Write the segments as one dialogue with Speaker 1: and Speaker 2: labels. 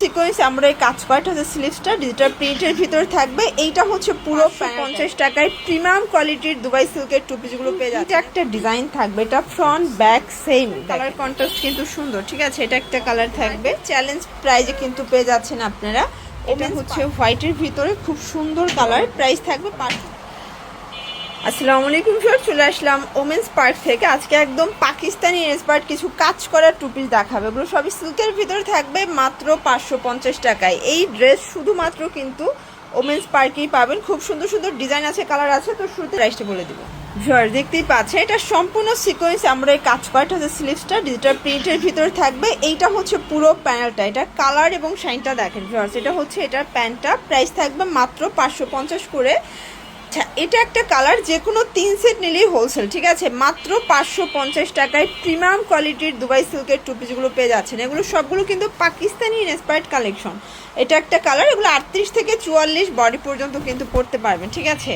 Speaker 1: Sequence আমরা এই কাজ করাটা হচ্ছে স্লিভসটা ডিজিটাল প্রিন্টের ভিতরে থাকবে। এইটা হচ্ছে পুরো 50 টাকায় প্রিমিয়াম কোয়ালিটির দুবাই সিল্কের টু পিসগুলো পেয়ে যাচ্ছে। এটা একটা ডিজাইন থাকবে, এটা front back same colour contrast কিন্তু সুন্দর, ঠিক আছে। এটা একটা কালার থাকবে, চ্যালেঞ্জ প্রাইজে কিন্তু পেয়ে যাচ্ছেন আপনারা। এটা হচ্ছে হোয়াইটের ভিতরে খুব সুন্দর কালার, প্রাইস থাকবে 500। আসসালামু আলাইকুম ভিউয়ার, চলে আসলাম ওমেন্স পার্ক থেকে। আজকে একদম পাকিস্তানি ইন্সপায়ার্ড কিছু কাজ করা টুপিস দেখাবে। এগুলো সবই সিল্কের ভিতরে থাকবে মাত্র 550 টাকায়। এই ড্রেস শুধুমাত্র কিন্তু ওমেন্স পার্কেই পাবেন। খুব সুন্দর সুন্দর ডিজাইন আছে, কালার আছে। তো শুরুতে প্রাইসটা বলে দিব। ভিউয়ার দেখতেই পাচ্ছে, এটা সম্পূর্ণ সিকোয়েন্স আমরা এই কাজ করাটা হচ্ছে স্লিভসটা ডিজিটাল প্রিন্টের ভিতরে থাকবে। এইটা হচ্ছে পুরো প্যানেলটা, এটা কালার এবং শাইনটা দেখেন ভিউয়ার্স। এটা হচ্ছে এটার প্যান্টটা, প্রাইস থাকবে মাত্র 550 করে। আচ্ছা, এটা একটা কালার, যে কোনো 3 সেট নিলেই হোলসেল, ঠিক আছে। মাত্র 550 টাকায় প্রিমিয়াম কোয়ালিটির দুবাই সিল্কের টু পিসগুলো পেয়ে যাচ্ছেন। এগুলো সবগুলো কিন্তু পাকিস্তানি ইন্সপায়ার্ড কালেকশন। এটা একটা কালার, এগুলো 38 থেকে 44 বডি পর্যন্ত কিন্তু পরতে পারবেন, ঠিক আছে।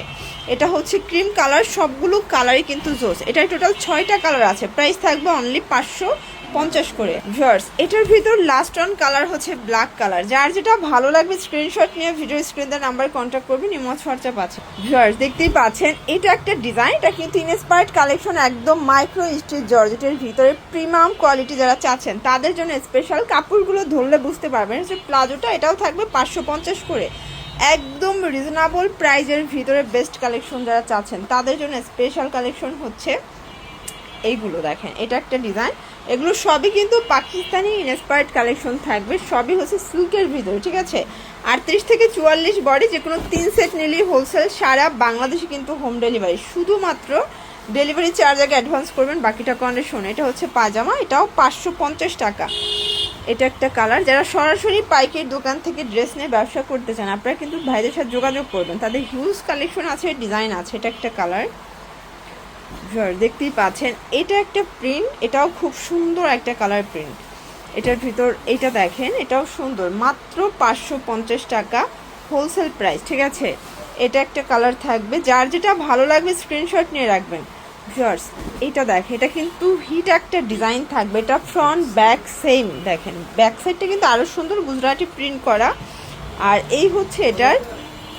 Speaker 1: এটা হচ্ছে ক্রিম কালার, সবগুলো কালারই কিন্তু জোস। এটা টোটাল 6টা কালার আছে, প্রাইস থাকবে অনলি 550 করে। ভিউয়ার্স, এটার ভিতর লাস্ট অন কালার হচ্ছে ব্ল্যাক কালার। যার যেটা ভালো লাগবে স্ক্রিনশট নিয়ে ভিডিও স্ক্রিনের নাম্বার কন্ট্যাক্ট করবেন, ইমোজ হোয়াটসঅ্যাপ আছে। ভিউয়ার্স দেখতেই পাচ্ছেন, এটা একটা ডিজাইন, এটা কিন্তু ইন্সপায়ার্ড কালেকশন, একদম মাইক্রো স্টিচ জর্জেটের ভিতরে প্রিমিয়াম কোয়ালিটি যারা চাচ্ছেন তাদের জন্য স্পেশাল। কাপড়গুলো ধরলে বুঝতে পারবেন যে প্লাজোটা, এটাও থাকবে 550 করে। একদম রিজনেবল প্রাইজের ভিতরে বেস্ট কালেকশন যারা চাচ্ছেন তাদের জন্য স্পেশাল কালেকশন হচ্ছে এইগুলো। দেখেন, এটা একটা ডিজাইন, এগুলো সবই কিন্তু পাকিস্তানি ইন্সপায়ার্ড কালেকশন থাকবে, সবই হচ্ছে সিল্কের ভিতরে, ঠিক আছে। 38 থেকে 44 বডি, যে কোনো 3 সেট নিলেই হোলসেল। সারা বাংলাদেশে কিন্তু হোম ডেলিভারি, শুধুমাত্র ডেলিভারি চার্জ আগে অ্যাডভান্স করবেন, বাকিটা কন্ডিশন। এটা হচ্ছে পাজামা, এটাও 550 টাকা। এটা একটা কালার, যারা সরাসরি পাইকারি দোকান থেকে ড্রেস নিয়ে ব্যবসা করতে চান আপনারা কিন্তু ভাইদের সাথে যোগাযোগ করবেন, তাদের হিউজ কালেকশন আছে, ডিজাইন আছে। এটা একটা কালার, দেখতেই পাচ্ছেন। এটা একটা প্রিন্ট, এটাও খুব সুন্দর একটা কালার প্রিন্ট। এটার ভিতর এটা দেখেন, এটাও সুন্দর, মাত্র 550 টাকা হোলসেল প্রাইস, ঠিক আছে। এটা একটা কালার থাকবে, যার যেটা ভালো লাগবে স্ক্রিনশট নিয়ে রাখবেন। ভিউয়ার্স, এটা দেখেন, এটা কিন্তু হিট একটা ডিজাইন থাকবে, এটা ফ্রন্ট ব্যাক সেম। দেখেন ব্যাক সাইডটা কিন্তু আরও সুন্দর গুজরাটি প্রিন্ট করা। আর এই হচ্ছে এটার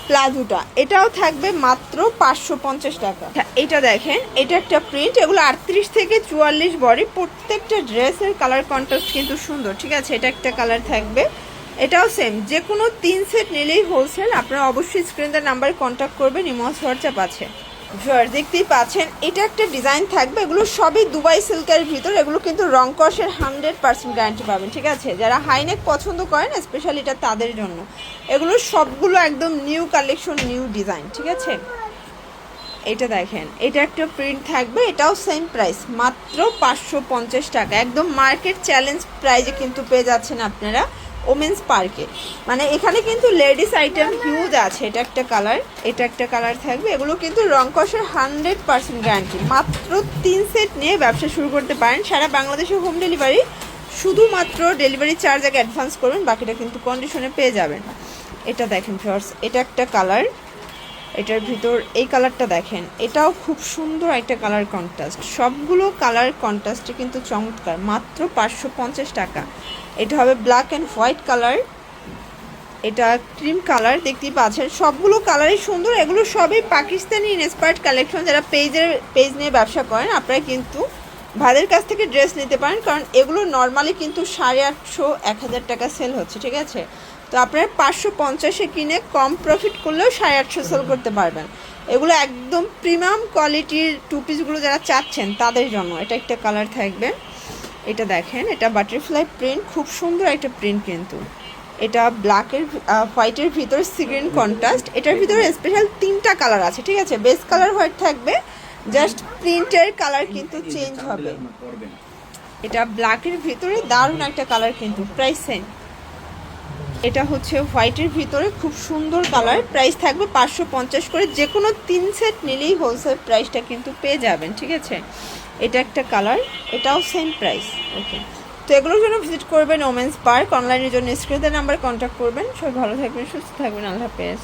Speaker 1: প্লাজোটা, এটাও থাকবে মাত্র 550 টাকা। এটা দেখেন, এটা একটা প্রিন্ট, এগুলো 38 থেকে 44 বডি, প্রত্যেকটা ড্রেসের কালার কন্ট্রাস্ট কিন্তু সুন্দর, ঠিক আছে। এটা একটা কালার থাকবে, এটাও সেম। যে কোনো 3 সেট নিলেই হোলসেল। আপনারা অবশ্যই স্ক্রিনের নাম্বারে কন্ট্যাক্ট করবেন, ইমোজ হোয়াটসঅ্যাপ আছে। ভিউয়ার দেখতেই পাচ্ছেন, এটা একটা ডিজাইন থাকবে, এগুলো সবই দুবাই সিল্কের ভিতর। এগুলো কিন্তু রং কষের 100% গ্যারান্টি পাবেন, ঠিক আছে। যারা হাইনেক পছন্দ করেন স্পেশালি এটা তাদের জন্য। এগুলো সবগুলো একদম নিউ কালেকশন, নিউ ডিজাইন, ঠিক আছে। এটা দেখেন, এটা একটা প্রিন্ট থাকবে, এটাও সেম প্রাইস, মাত্র 550 টাকা। একদম মার্কেট চ্যালেঞ্জ প্রাইজে কিন্তু পেয়ে যাচ্ছেন আপনারা ওমেন্স পার্কে। মানে এখানে কিন্তু লেডিস আইটেম হিউজ আছে। এটা একটা কালার, এটা একটা কালার থাকবে। এগুলো কিন্তু রং কষের 100% গ্যারান্টি। মাত্র 3 সেট নিয়ে ব্যবসা শুরু করতে পারেন, সারা বাংলাদেশে হোম ডেলিভারি। শুধুমাত্র ডেলিভারি চার্জ আগে অ্যাডভান্স করবেন, বাকিটা কিন্তু কন্ডিশনে পেয়ে যাবেন। এটা দেখেন ফার্স্ট, এটা একটা কালার, এটার ভিতর এই কালারটা দেখেন, এটাও খুব সুন্দর একটা কালার কন্ট্রাস্ট। সবগুলো কালার কন্ট্রাস্টে কিন্তু চমৎকার, মাত্র 550 টাকা। এটা হবে ব্ল্যাক অ্যান্ড হোয়াইট কালার, এটা ক্রিম কালার, দেখতেই পাচ্ছেন সবগুলো কালারই সুন্দর। এগুলো সবই পাকিস্তানি ইন্সপায়ার্ড কালেকশন। যারা পেজ নিয়ে ব্যবসা করেন আপনারা কিন্তু ভাইদের কাছ থেকে ড্রেস নিতে পারেন, কারণ এগুলো নর্মালি কিন্তু 850-1000 টাকা সেল হচ্ছে, ঠিক আছে। তো আপনারা 550-এ কিনে কম প্রফিট করলেও 850 সেল করতে পারবেন। এগুলো একদম প্রিমিয়াম কোয়ালিটির টু পিসগুলো যারা চাচ্ছেন তাদের জন্য। এটা একটা কালার থাকবে, এটা দেখেন, এটা বাটারফ্লাই প্রিন্ট, খুব সুন্দর একটা প্রিন্ট কিন্তু। এটা ব্ল্যাকের হোয়াইটের ভিতর সিগ্রিন কন্ট্রাস্ট। এটার ভিতরে স্পেশাল 3টা কালার আছে, ঠিক আছে। বেস কালার হোয়াইট থাকবে, জাস্ট প্রিন্টের কালার কিন্তু চেঞ্জ হবে। এটা ব্ল্যাকের ভিতরে দারুণ একটা কালার কিন্তু, প্রাইস সেম। এটা হচ্ছে হোয়াইটের ভিতরে খুব সুন্দর কালার, প্রাইস থাকবে 550 করে। যে কোনো 3 সেট নিলেই হোলসেল প্রাইসটা কিন্তু পেয়ে যাবেন, ঠিক আছে। এটা একটা কালার, এটাও সেম প্রাইস, ওকে। তো এগুলোর জন্য ভিজিট করবেন ওমেন্স পার্ক। অনলাইনের জন্য স্ক্রিনের নাম্বার কন্ট্যাক্ট করবেন। সবাই ভালো থাকবেন, সুস্থ থাকবেন, আল্লাহ হাফেজ।